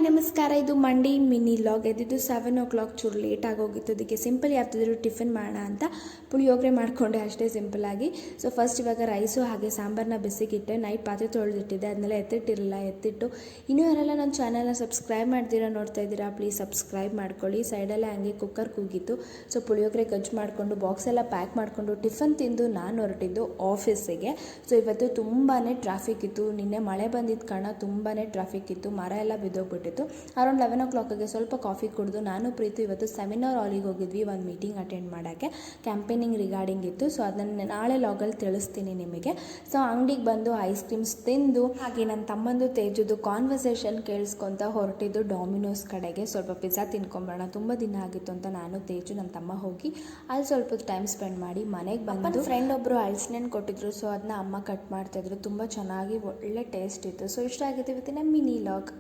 ನಮಸ್ಕಾರ. ಇದು ಮಂಡಿ ಮಿನಿ ಲಾಗ್. ಎದ್ದಿದ್ದು 7 o'clock, ಚೂರು ಲೇಟ್ ಆಗೋಗಿತ್ತು. ಅದಕ್ಕೆ ಸಿಂಪಲ್ ಯಾವ್ದಾದ್ರು ಟಿಫಿನ್ ಮಾಡೋಣ ಅಂತ ಪುಳಿಯೋಗರೆ ಮಾಡಿಕೊಂಡೆ, ಅಷ್ಟೇ ಸಿಂಪಲ್ಲಾಗಿ. ಸೊ ಫಸ್ಟ್ ಇವಾಗ ರೈಸು ಹಾಗೆ ಸಾಂಬಾರನ್ನ ಬಿಸಿಗಿಟ್ಟೆ. ನೈಟ್ ಪಾತ್ರೆ ತೊಳೆದಿಟ್ಟಿದ್ದೆ, ಅದನ್ನೆಲ್ಲ ಎತ್ತಿಟ್ಟು ಇನ್ನೂ ಯಾರೆಲ್ಲ ನನ್ನ ಚಾನಲ್ನ ಸಬ್ಸ್ಕ್ರೈಬ್ ಮಾಡ್ತೀರಾ ನೋಡ್ತಾ ಇದ್ದೀರಾ, ಪ್ಲೀಸ್ ಸಬ್ಸ್ಕ್ರೈಬ್ ಮಾಡ್ಕೊಳ್ಳಿ. ಸೈಡಲ್ಲೇ ಹಂಗೆ ಕುಕ್ಕರ್ ಕೂಗಿತ್ತು. ಸೊ ಪುಳಿಯೋಗರೆ ಗಜ್ಜು ಮಾಡಿಕೊಂಡು ಬಾಕ್ಸ್ ಎಲ್ಲ ಪ್ಯಾಕ್ ಮಾಡಿಕೊಂಡು ಟಿಫನ್ ತಿಂದು ನಾನು ಹೊರಟಿದ್ದು ಆಫೀಸಿಗೆ. ಸೊ ಇವತ್ತು ತುಂಬಾ ಟ್ರಾಫಿಕ್ ಇತ್ತು. ನಿನ್ನೆ ಮಳೆ ಬಂದಿದ್ದ ಕಾರಣ ತುಂಬಾ ಟ್ರಾಫಿಕ್ ಇತ್ತು. ಮರ ಎಲ್ಲ ಬಿದ್ದೋಗ್ಬಿಟ್ಟಿತ್ತು. ಅರೌಂಡ್ 11 o'clock ಸ್ವಲ್ಪ ಕಾಫಿ ಕುಡಿದು ನಾನು ಪ್ರೀತಿ ಇವತ್ತು ಸೆಮಿನಾರ್ ಹಾಲಿಗೆ ಹೋಗಿದ್ವಿ, ಒಂದು ಮೀಟಿಂಗ್ ಅಟೆಂಡ್ ಮಾಡೋಕ್ಕೆ. ಕ್ಯಾಂಪೇನಿಂಗ್ ರಿಗಾರ್ಡಿಂಗ್ ಇತ್ತು. ಸೊ ಅದನ್ನು ನಾಳೆ ಲಾಗಲ್ಲಿ ತಿಳಿಸ್ತೀನಿ ನಿಮಗೆ. ಸೊ ಅಂಗಡಿಗೆ ಬಂದು ಐಸ್ ಕ್ರೀಮ್ಸ್ ತಿಂದು ಹಾಗೆ ನನ್ನ ತಮ್ಮಂದು ತೇಜುದು ಕಾನ್ವರ್ಸೇಷನ್ ಕೇಳಿಸ್ಕೊತ ಹೊರಟಿದ್ದು ಡಾಮಿನೋಸ್ ಕಡೆಗೆ. ಸ್ವಲ್ಪ ಪಿಜ್ಜಾ ತಿನ್ಕೊಂಬರೋಣ, ತುಂಬ ದಿನ ಆಗಿತ್ತು ಅಂತ ನಾನು ತೇಜು ನನ್ನ ತಮ್ಮ ಹೋಗಿ ಅಲ್ಲಿ ಸ್ವಲ್ಪ ಟೈಮ್ ಸ್ಪೆಂಡ್ ಮಾಡಿ ಮನೆಗೆ ಬಂದು ಫ್ರೆಂಡ್ ಒಬ್ಬರು ಹಲಸಿನಣ್ಣು ಕೊಟ್ಟಿದ್ರು. ಸೊ ಅದನ್ನ ಅಮ್ಮ ಕಟ್ ಮಾಡ್ತಾಯಿದ್ರು. ತುಂಬ ಚೆನ್ನಾಗಿ ಒಳ್ಳೆ ಟೇಸ್ಟ್ ಇತ್ತು. ಸೊ ಇಷ್ಟ ಆಗಿತ್ತು ಇವತ್ತಿನ ಮಿನಿ ಲಾಗ್.